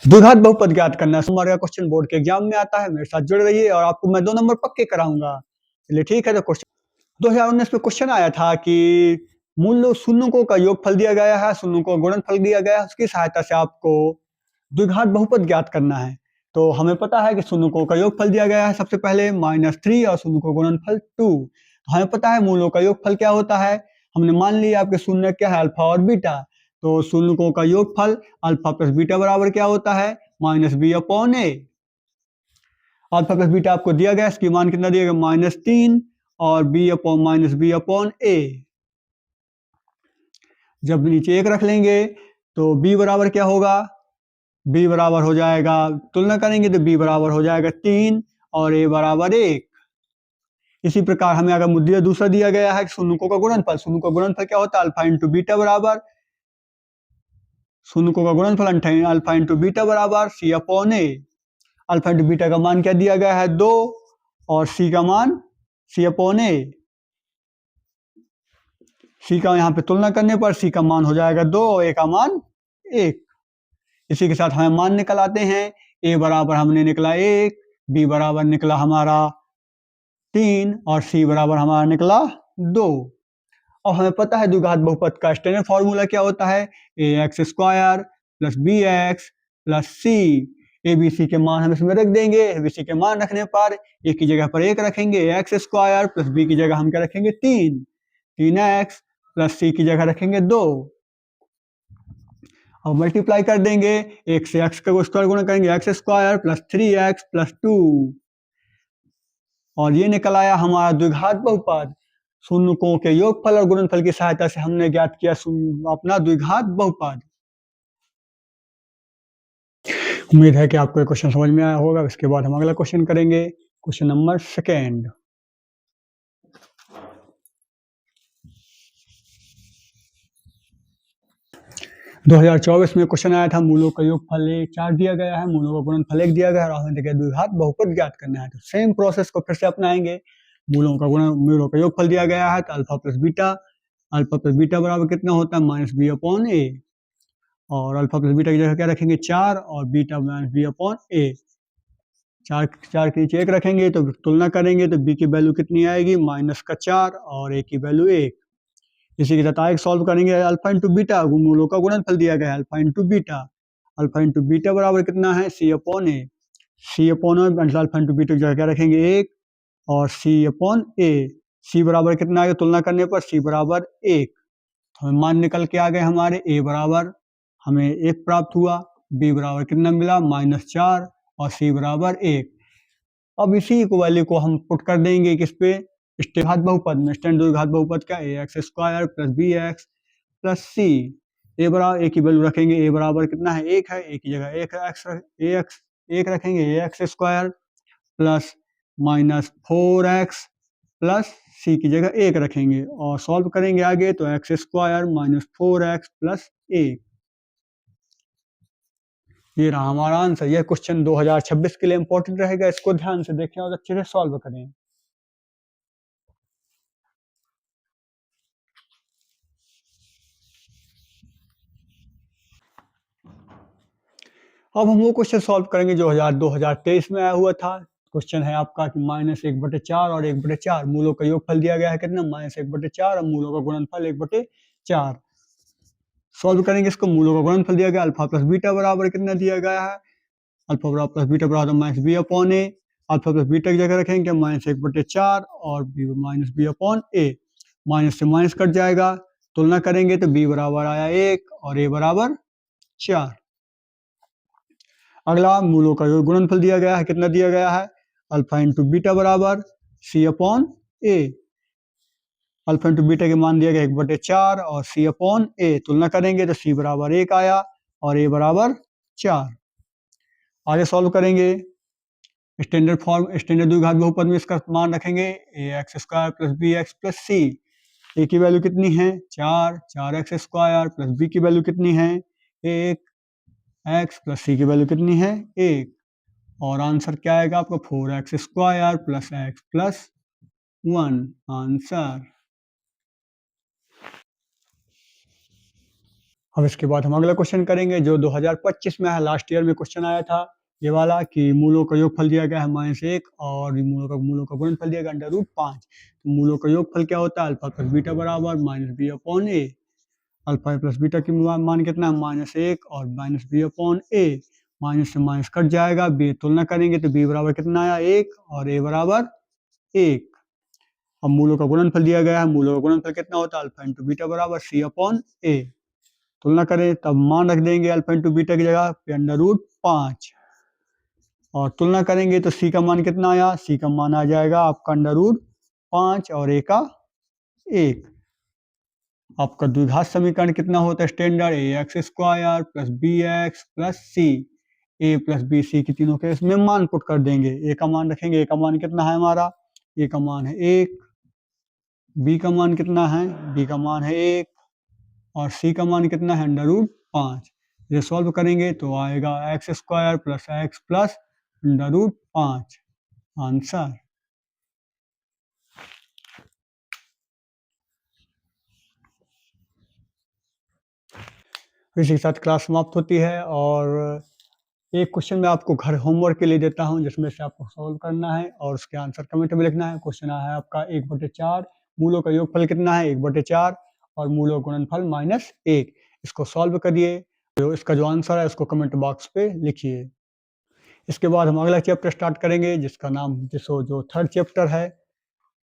द्विघात बहुपद ज्ञात करना सोमवार का क्वेश्चन बोर्ड के एग्जाम में आता है। मेरे साथ जुड़ रहिए और आपको मैं 2 नंबर पक्के कराऊंगा। चलिए ठीक है, तो क्वेश्चन 2019 में क्वेश्चन आया था कि मूल शून्यों का योगफल दिया गया है, शून्यों का गुणनफल दिया गया है, उसकी सहायता से आपको द्विघात बहुपद ज्ञात करना है। तो हमें पता है कि शून्यों का योगफल दिया गया है सबसे पहले -3 और शून्यों का गुणनफल 2। हमें पता है मूलों का योगफल क्या होता है। हमने मान लिया आपके शून्य क्या है, अल्फा और बीटा। तो शून्यों का योगफल अल्फा प्लस बीटा बराबर क्या होता है, -b/a। अल्फा प्लस बीटा आपको दिया गया, इसकी मान कितना दिया गया, -3 और b/-b/a। जब नीचे 1 रख लेंगे तो b बराबर क्या होगा, b बराबर हो जाएगा, तुलना करेंगे तो b बराबर हो जाएगा 3 और a बराबर 1। इसी प्रकार हमें अगर मुद्दा दूसरा दिया गया है शून्यों का गुणनफल। शून्यों का गुणनफल क्या होता है, अल्फा इंटू बीटा बराबर, शून्यों का गुणनफल अल्फा इंटू बीटा बराबर c/a। अल्फा इंटू बीटा का मान क्या दिया गया है, 2 और c का मान c/a। c का यहाँ पे तुलना करने पर c का मान हो जाएगा 2 और a का मान 1। इसी के साथ हमें मान निकल आते हैं। a बराबर हमने निकला 1, b बराबर निकला हमारा 3 और c बराबर हमारा निकला 2। और हमें पता है द्विघात बहुपद का स्टैंडर्ड फॉर्मूला क्या होता है, ax² plus bx plus c। A B C के मान हम इसमें रख देंगे। ए बी सी के मान रखने पर ए की जगह पर 1 रखेंगे, ax² प्लस b की जगह हम क्या रखेंगे, 3x प्लस c की जगह रखेंगे 2 और मल्टीप्लाई कर देंगे। 1 से x का स्क्वायर गुणा करेंगे, x² प्लस 3x प्लस 2 और ये निकल आया हमारा द्विघात बहुपद। शून्यों के योगफल और गुणनफल की सहायता से हमने ज्ञात किया अपना द्विघात बहुपद। उम्मीद है कि आपको ये क्वेश्चन समझ में आया होगा। इसके बाद हम अगला क्वेश्चन करेंगे, क्वेश्चन नंबर 2। 2024 में क्वेश्चन आया था, मूलों का योगफल 4 दिया गया है, मूलों का गुणनफल 1 दिया गया है और हमें देखिए द्विघात बहुपद ज्ञात करना है। तो सेम प्रोसेस को फिर से अपनाएंगे। मूलों का योगफल दिया गया है तो अल्फा प्लस बीटा बराबर कितना होता है, -b/a। और अल्फा प्लस बीटा की जगह क्या रखेंगे, 4 और बीटा -b/a। 4 के नीचे 1 रखेंगे तो तुलना करेंगे तो b की वैल्यू कितनी आएगी, -4 और a की वैल्यू 1। इसी के साथ आगे सॉल्व करेंगे, अल्फा इंटू बीटा मूलों का गुणनफल दिया गया है, अल्फा इंटू बीटा बराबर कितना है, c/a। अल्फा इंटू बीटा की जगह क्या रखेंगे, 1 और c/a। c बराबर कितना आएगा, तुलना करने पर c बराबर 1। तो हमें मान निकल के आ गए हमारे, a बराबर हमें 1 प्राप्त हुआ, b बराबर कितना मिला, -4 और c बराबर 1। अब इसी वैल्यू को हम पुट कर देंगे किस पे, द्विघात बहुपद में। द्विघात बहुपद का ax² plus bx plus c। a की वैल्यू रखेंगे, a बराबर कितना है, 1 है, a की जगह 1 रखेंगे, ax² plus -4x plus c की जगह 1 रखेंगे और सॉल्व करेंगे आगे तो x² -4x प्लस 1। ये रहा हमारा आंसर। यह क्वेश्चन 2026 के लिए इंपॉर्टेंट रहेगा, इसको ध्यान से देखें और अच्छे से सॉल्व करें। अब हम वो क्वेश्चन सॉल्व करेंगे जो 2023 में आया हुआ था। क्वेश्चन है आपका कि -1/4 और 1/4 मूलों का योगफल दिया गया है कितना, -1/4 और मूलों का गुणनफल 1/4। सॉल्व करेंगे इसको, मूलों का गुणनफल दिया गया अल्फा प्लस बीटा बराबर कितना दिया गया है, अल्फा बराबर प्लस बीटा बराबर -b/a। अल्फा प्लस बीटा की जगह रखेंगे -1/4 और -b/a। माइनस से माइनस कट जाएगा, तुलना करेंगे तो b बराबर आया 1 और a बराबर 4। अगला मूलों का गुणनफल दिया गया है, कितना दिया गया है, अल्फा इंटू बीटा बराबर c/a। अल्फा इंटू बीटा के मान दिया गया 1/4 और c/a। तुलना करेंगे तो c बराबर 1 आया और a बराबर 4। आगे सॉल्व करेंगे, स्टैंडर्ड द्विघात बहुपद में इसका मान रखेंगे, ax² plus bx plus c। a की वैल्यू कितनी है, 4x² प्लस b की वैल्यू कितनी है, 1x प्लस c की वैल्यू कितनी है, 1। और आंसर क्या आएगा आपका, 4x² plus x plus 1 answer. अब इसके बाद हम अगला क्वेश्चन करेंगे जो 2025 में है, लास्ट ईयर में क्वेश्चन आया था ये वाला कि मूलों का योगफल दिया गया है -1 और मूलों का गुणनफल दिया गया √5। तो मूलों का योगफल क्या होता है? अल्फा प्लस बीटा बराबर -b/a। अल्फा प्लस बीटा की मान कितना है? -1 और -b/a। माइनस से माइनस कट जाएगा, b तुलना करेंगे तो b बराबर कितना आया? 1 और a बराबर 1। अब मूलों का गुणनफल दिया गया है, मूलों का गुणनफल कितना होता है? अल्फा इंटू बीटा बराबर c/a। तुलना करें तब मान रख देंगे अल्फा इंटू बीटा की जगह पे √5 और तुलना करेंगे तो c का मान कितना आया? c का मान आ जाएगा आपका √5 और a का 1। आपका द्विघात समीकरण कितना होता है standard? ax² plus bx plus c। a plus b c की तीनों के इसमें मान पुट कर देंगे। a का मान रखेंगे, a का मान कितना है हमारा? a का मान है 1। b का मान कितना है? b का मान है 1 और c का मान कितना है? √5। ये सॉल्व करेंगे तो आएगा x² plus x plus √5 answer. इसी के साथ क्लास समाप्त होती है और एक क्वेश्चन मैं आपको घर होमवर्क के लिए देता हूं जिसमें से आपको सॉल्व करना है और उसके आंसर कमेंट में लिखना है। क्वेश्चन है आपका 1/4 मूलों का योगफल कितना है? 1/4 और मूलों का गुणनफल -1। इसको सॉल्व करिए, तो इसका जो आंसर है उसको कमेंट बॉक्स पे लिखिए। इसके बाद हम अगला चैप्टर स्टार्ट करेंगे जिसका नाम जो थर्ड चैप्टर है